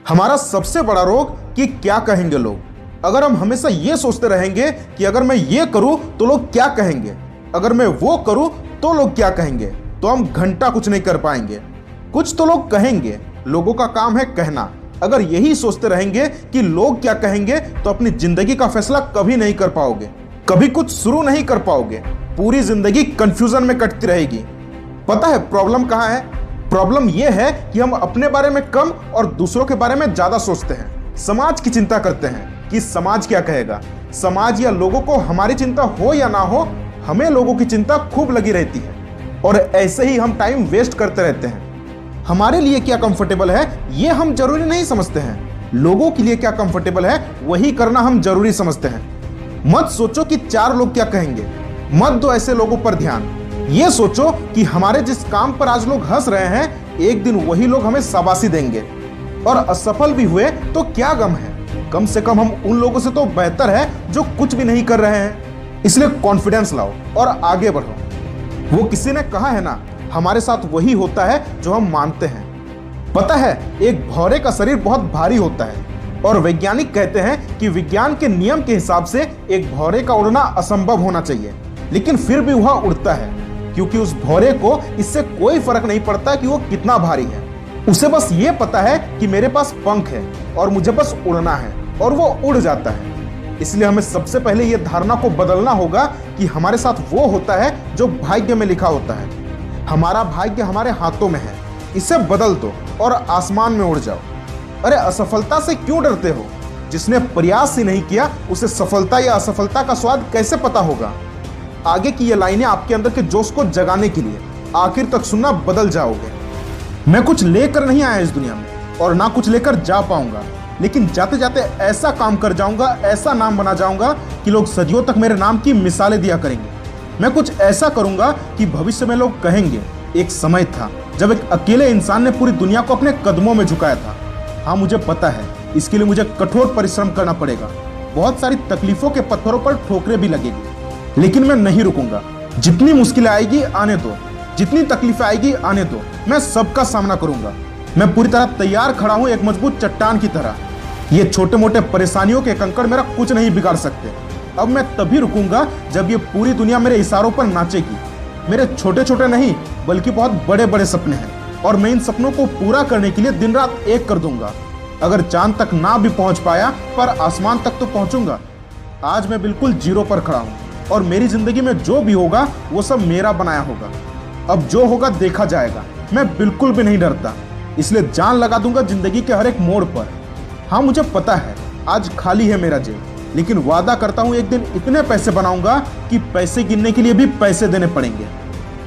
हमारा सबसे बड़ा रोग कि क्या कहेंगे लोग। अगर हम हमेशा ये सोचते रहेंगे कि अगर मैं ये करूं तो लोग क्या कहेंगे, अगर मैं वो करूं तो लोग क्या कहेंगे, तो हम घंटा कुछ नहीं कर पाएंगे। कुछ तो लोग कहेंगे, लोगों का काम है कहना। अगर यही सोचते रहेंगे कि लोग क्या कहेंगे तो अपनी जिंदगी का फैसला कभी नहीं कर पाओगे, कभी कुछ शुरू नहीं कर पाओगे। पूरी जिंदगी कंफ्यूजन में कटती रहेगी। पता है प्रॉब्लम कहाँ है? प्रॉब्लम यह है कि हम अपने बारे में कम और दूसरों के बारे में ज्यादा सोचते हैं। समाज की चिंता करते हैं कि समाज क्या कहेगा। समाज या लोगों को हमारी चिंता हो या ना हो, हमें लोगों की चिंता खूब लगी रहती है और ऐसे ही हम टाइम वेस्ट करते रहते हैं। हमारे लिए क्या कंफर्टेबल है ये हम जरूरी नहीं समझते हैं। लोगों के लिए क्या कंफर्टेबल है वही करना हम जरूरी समझते हैं। मत सोचो कि 4 लोग क्या कहेंगे, मत दो ऐसे लोगों पर ध्यान। ये सोचो कि हमारे जिस काम पर आज लोग हंस रहे हैं, एक दिन वही लोग हमें शाबाशी देंगे। और असफल भी हुए तो क्या गम है, कम से कम हम उन लोगों से तो बेहतर है जो कुछ भी नहीं कर रहे हैं। इसलिए कॉन्फिडेंस लाओ और आगे बढ़ो। वो किसी ने कहा है ना, हमारे साथ वही होता है जो हम मानते हैं। पता है एक भौरे का शरीर बहुत भारी होता है और वैज्ञानिक कहते हैं कि विज्ञान के नियम के हिसाब से एक भौरे का उड़ना असंभव होना चाहिए, लेकिन फिर भी वह उड़ता है क्योंकि उस भौरे को इससे कोई फर्क नहीं पड़ता कि वो कितना भारी है। उसे बस ये पता है कि मेरे पास पंख है और मुझे बस उड़ना है, और वो उड़ जाता है। इसलिए हमें सबसे पहले ये धारणा को बदलना होगा कि हमारे साथ वो होता है जो भाग्य में लिखा होता है। हमारा भाग्य हमारे हाथों में है, इसे बदल दो और आसमान में उड़ जाओ। अरे असफलता से क्यों डरते हो? जिसने प्रयास ही नहीं किया उसे सफलता या असफलता का स्वाद कैसे पता होगा? आगे की ये लाइनें आपके अंदर के जोश को जगाने के लिए, आखिर तक सुनना, बदल जाओगे। मैं कुछ लेकर नहीं आया इस दुनिया में और ना कुछ लेकर जा पाऊंगा, लेकिन जाते जाते ऐसा काम कर जाऊंगा, ऐसा नाम बना जाऊंगा कि लोग सदियों तक मेरे नाम की मिसालें दिया करेंगे। मैं कुछ ऐसा करूंगा कि भविष्य में लोग कहेंगे एक समय था जब एक अकेले इंसान ने पूरी दुनिया को अपने कदमों में झुकाया था। हाँ मुझे पता है, इसके लिए मुझे कठोर परिश्रम करना पड़ेगा, बहुत सारी तकलीफों के पत्थरों पर ठोकरें भी लगेगी, लेकिन मैं नहीं रुकूंगा। जितनी मुश्किलें आएगी आने दो, जितनी तकलीफें आएगी आने दो, मैं सबका सामना करूंगा। मैं पूरी तरह तैयार खड़ा हूं एक मजबूत चट्टान की तरह। ये छोटे मोटे परेशानियों के कंकड़ मेरा कुछ नहीं बिगाड़ सकते। अब मैं तभी रुकूंगा जब ये पूरी दुनिया मेरे इशारों पर नाचेगी। मेरे छोटे छोटे नहीं बल्कि बहुत बड़े बड़े सपने हैं और मैं इन सपनों को पूरा करने के लिए दिन रात एक कर दूंगा। अगर चांद तक ना भी पहुंच पाया पर आसमान तक तो पहुंचूंगा। आज मैं बिल्कुल जीरो पर खड़ा हूं और मेरी जिंदगी में जो भी होगा वो सब मेरा बनाया होगा। अब जो होगा देखा जाएगा। मैं बिल्कुल भी नहीं डरता, इसलिए जान लगा दूंगा जिंदगी के हर एक मोड़ पर। हाँ मुझे पता है आज खाली है मेरा जेब, लेकिन वादा करता हूं एक दिन इतने पैसे बनाऊंगा कि पैसे गिनने के लिए भी पैसे देने पड़ेंगे।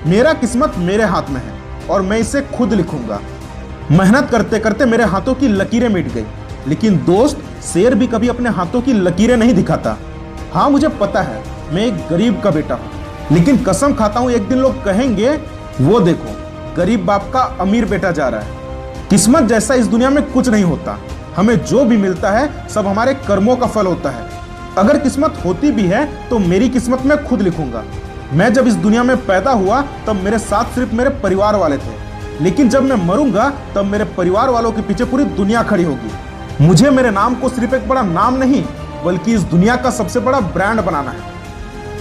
मेरा किस्मत मेरे हाथ में है और मैं इसे खुद लिखूंगा। मेहनत करते करते मेरे हाथों की लकीरें मिट गई, लेकिन दोस्त शेर भी कभी अपने हाथों की लकीरें नहीं दिखाता। हाँ मुझे पता है मैं एक गरीब का बेटा हूँ, लेकिन कसम खाता हूँ एक दिन लोग कहेंगे वो देखो गरीब बाप का अमीर बेटा जा रहा है। किस्मत जैसा इस दुनिया में कुछ नहीं होता। हमें जो भी मिलता है सब हमारे कर्मों का फल होता है। अगर किस्मत होती भी है तो मेरी किस्मत मैं खुद लिखूंगा। मैं जब इस दुनिया में पैदा हुआ तब मेरे साथ सिर्फ मेरे परिवार वाले थे, लेकिन जब मैं मरूंगा तब मेरे परिवार वालों के पीछे पूरी दुनिया खड़ी होगी। मुझे मेरे नाम को सिर्फ एक बड़ा नाम नहीं बल्कि इस दुनिया का सबसे बड़ा ब्रांड बनाना है।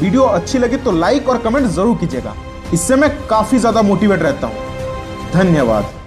वीडियो अच्छी लगी तो लाइक और कमेंट जरूर कीजिएगा, इससे मैं काफी ज्यादा मोटिवेट रहता हूँ। धन्यवाद।